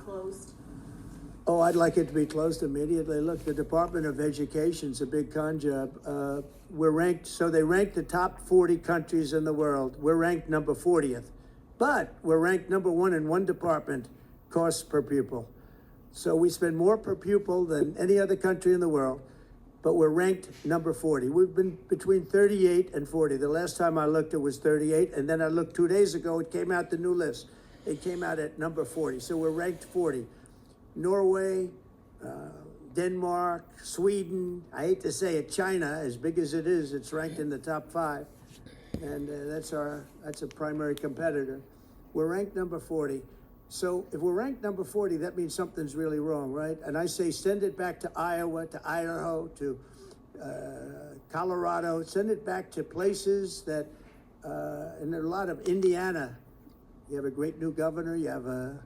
closed? Oh, I'd like it to be closed immediately. Look, the Department of Education's a big con job. We're ranked, so they ranked the top 40 countries in the world. We're ranked number 40th, but we're ranked number 1 in one department, costs per pupil. So we spend more per pupil than any other country in the world, but we're ranked number 40. We've been between 38 and 40. The last time I looked, it was 38, and then I looked 2 days ago, it came out the new list. It came out at number 40, so we're ranked 40. Norway, Denmark, Sweden, I hate to say it, China, as big as it is, it's ranked in the top 5. And that's a primary competitor. We're ranked number 40. So if we're ranked number 40, that means something's really wrong, right? And I say send it back to Iowa, to Idaho, to Colorado, send it back to places that, and there are a lot of Indiana. You have a great new governor, you have a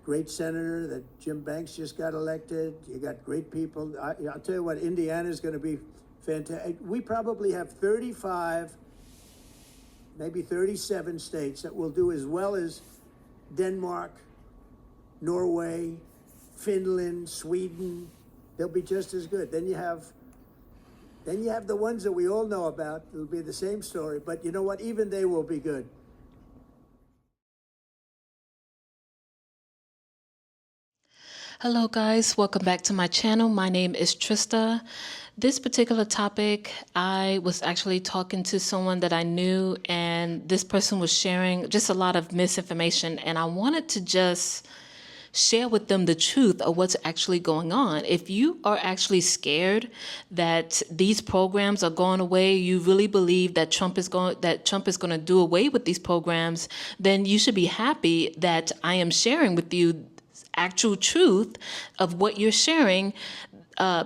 great senator that Jim Banks just got elected. You got great people. I'll tell you what, Indiana's going to be fantastic. We probably have 35, maybe 37 states that will do as well as Denmark, Norway, Finland, Sweden. They'll be just as good. Then you have the ones that we all know about. It'll be the same story, but you know what? Even they will be good. Hello guys, welcome back to my channel. My name is Trista. This particular topic, I was actually talking to someone that I knew, and this person was sharing just a lot of misinformation, and I wanted to just share with them the truth of what's actually going on. If you are actually scared that these programs are going away, you really believe that Trump is going to do away with these programs, then you should be happy that I am sharing with you actual truth of what you're sharing,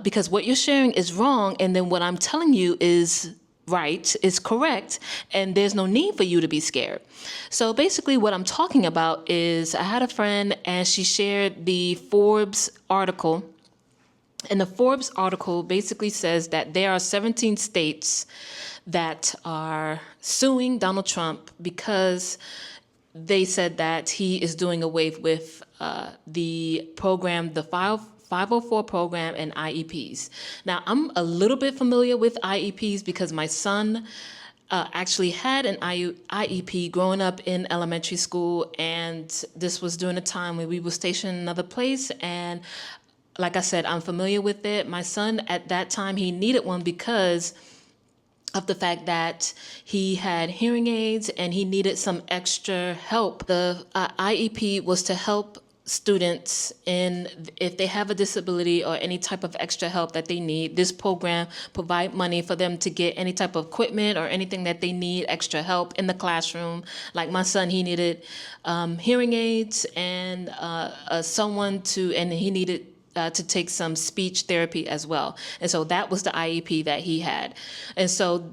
because what you're sharing is wrong, and then what I'm telling you is right, is correct, and there's no need for you to be scared. So basically what I'm talking about is I had a friend and she shared the Forbes article, and the Forbes article basically says that there are 17 states that are suing Donald Trump because they said that he is doing away with the program, the 504 program and IEPs. Now, I'm a little bit familiar with IEPs because my son actually had an IEP growing up in elementary school, and this was during a time when we were stationed in another place, and like I said, I'm familiar with it. My son at that time, he needed one because of the fact that he had hearing aids and he needed some extra help. The IEP was to help students if they have a disability or any type of extra help that they need. This program provide money for them to get any type of equipment or anything that they need, extra help in the classroom. Like my son, he needed hearing aids and he needed to take some speech therapy as well. And so that was the IEP that he had. And so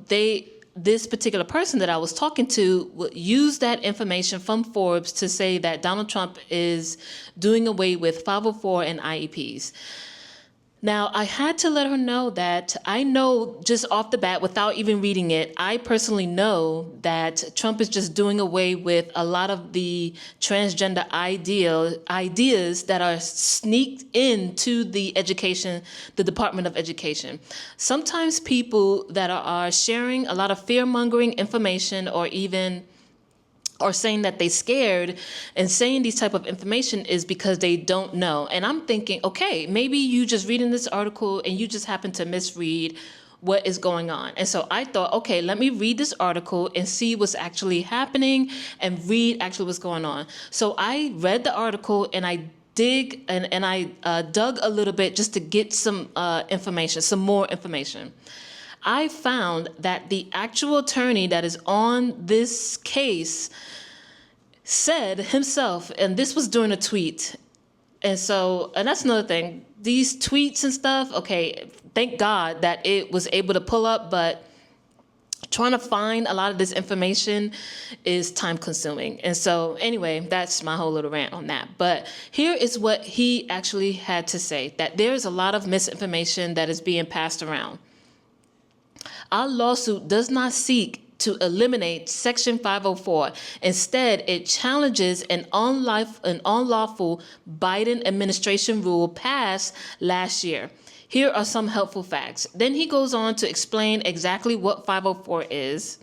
this particular person that I was talking to used that information from Forbes to say that Donald Trump is doing away with 504 and IEPs. Now, I had to let her know that I know just off the bat, without even reading it, I personally know that Trump is just doing away with a lot of the transgender ideas that are sneaked into the Department of Education. Sometimes people that are sharing a lot of fear-mongering information or saying that they're scared and saying these type of information is because they don't know. And I'm thinking, okay, maybe you just reading this article and you just happen to misread what is going on. And so I thought, okay, let me read this article and see what's actually happening and read actually what's going on. So I read the article and I dug a little bit just to get some information, some more information. I found that the actual attorney that is on this case said himself, and this was during a tweet. And that's another thing. These tweets and stuff, okay, thank God that it was able to pull up, but trying to find a lot of this information is time consuming. And so anyway, that's my whole little rant on that. But here is what he actually had to say, that there's a lot of misinformation that is being passed around. Our lawsuit does not seek to eliminate Section 504. Instead, it challenges an unlawful Biden administration rule passed last year. Here are some helpful facts. Then he goes on to explain exactly what 504 is.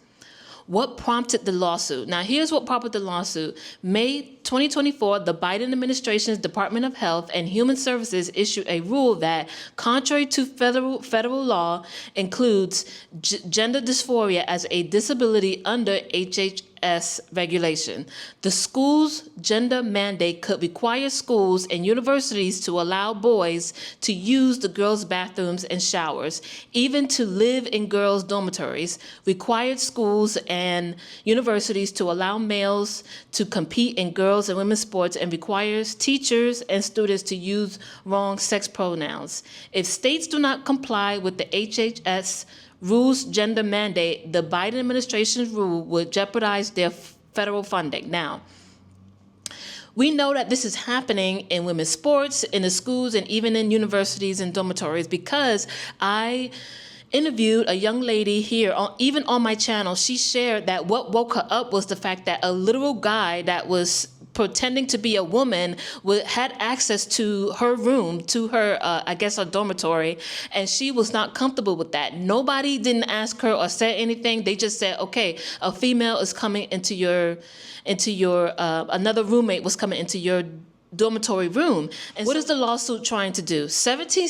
What prompted the lawsuit? Now, here's what prompted the lawsuit. May 2024, the Biden administration's Department of Health and Human Services issued a rule that, contrary to federal law, includes gender dysphoria as a disability under HHS regulation. The school's gender mandate could require schools and universities to allow boys to use the girls' bathrooms and showers, even to live in girls' dormitories, required schools and universities to allow males to compete in girls' and women's sports, and requires teachers and students to use wrong sex pronouns. If states do not comply with the HHS rules gender mandate, the Biden administration's rule would jeopardize their federal funding. Now, we know that this is happening in women's sports, in the schools, and even in universities and dormitories, because I interviewed a young lady here, even on my channel. She shared that what woke her up was the fact that a literal guy that was pretending to be a woman had access to her room, to her, I guess, a dormitory, and she was not comfortable with that. Nobody didn't ask her or say anything. They just said, okay, a female is coming into your, another roommate was coming into your dormitory room. And what is the lawsuit trying to do? 17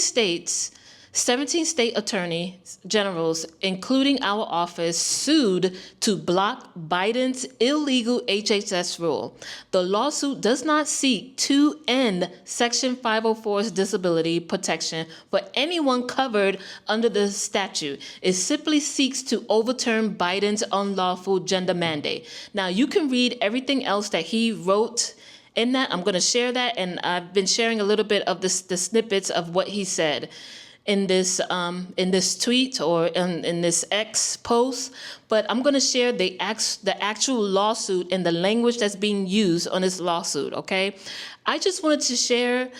state attorney generals, including our office, sued to block Biden's illegal HHS rule. The lawsuit does not seek to end Section 504's disability protection for anyone covered under the statute. It simply seeks to overturn Biden's unlawful gender mandate. Now, you can read everything else that he wrote in that. I'm going to share that, and I've been sharing a little bit of the snippets of what he said in this tweet or in this X post, but I'm going to share the actual lawsuit and the language that's being used on this lawsuit, okay? I just wanted to share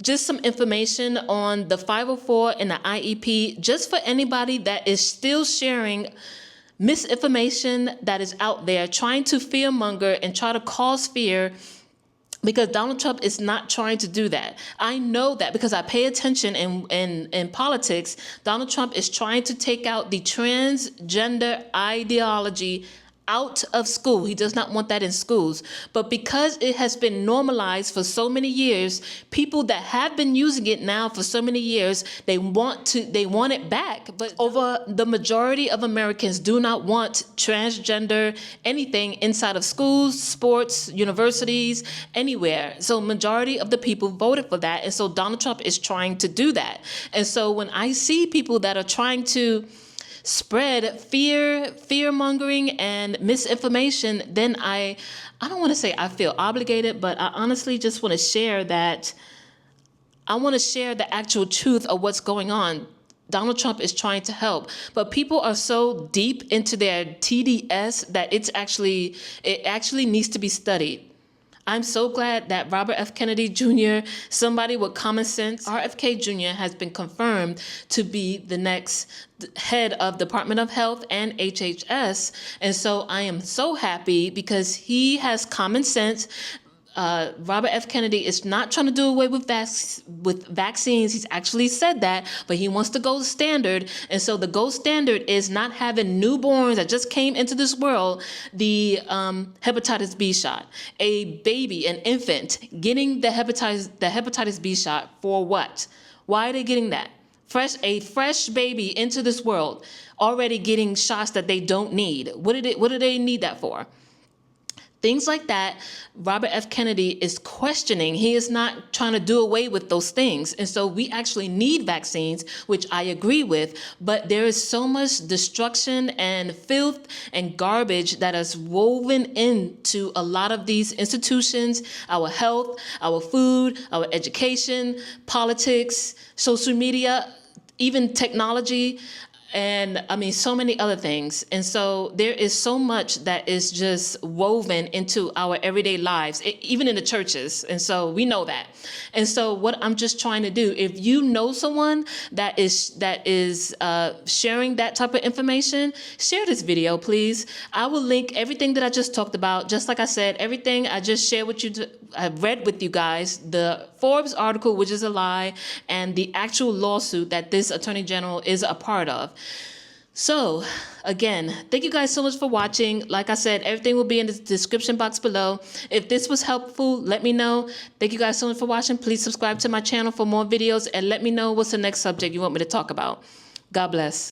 just some information on the 504 and the IEP, just for anybody that is still sharing misinformation that is out there, trying to fearmonger and try to cause fear, because Donald Trump is not trying to do that. I know that because I pay attention in politics. Donald Trump is trying to take out the transgender ideology out of school. He does not want that in schools. But because it has been normalized for so many years, people that have been using it now for so many years, they want it back. But over the majority of Americans do not want transgender anything inside of schools, sports, universities, anywhere. So majority of the people voted for that. And so Donald Trump is trying to do that. And so when I see people that are trying to spread fear-mongering and misinformation, then I don't want to say I feel obligated, but I honestly just want to share that. I want to share the actual truth of what's going on. Donald Trump is trying to help, but people are so deep into their TDS that it actually needs to be studied. I'm so glad that Robert F. Kennedy Jr., somebody with common sense, RFK Jr. has been confirmed to be the next head of Department of Health and HHS. And so I am so happy because he has common sense. Robert F. Kennedy is not trying to do away with vaccines. He's actually said that, but he wants the gold standard. And so the gold standard is not having newborns that just came into this world the hepatitis B shot. A baby, an infant, getting the hepatitis B shot for what? Why are they getting that? A fresh baby into this world already getting shots that they don't need. What do they need that for? Things like that, Robert F. Kennedy is questioning. He is not trying to do away with those things. And so we actually need vaccines, which I agree with, but there is so much destruction and filth and garbage that is woven into a lot of these institutions, our health, our food, our education, politics, social media, even technology. and I mean, so many other things. And so there is so much that is just woven into our everyday lives, even in the churches. And so we know that. And so what I'm just trying to do, if you know someone that is sharing that type of information, share this video, please. I will link everything that I just talked about. Just like I said, everything I just shared with you, I've read with you guys, the Forbes article, which is a lie, and the actual lawsuit that this Attorney General is a part of. So again, thank you guys so much for watching. Like I said, everything will be in the description box below. If this was helpful, let me know. Thank you guys so much for watching. Please subscribe to my channel for more videos and let me know what's the next subject you want me to talk about. God bless.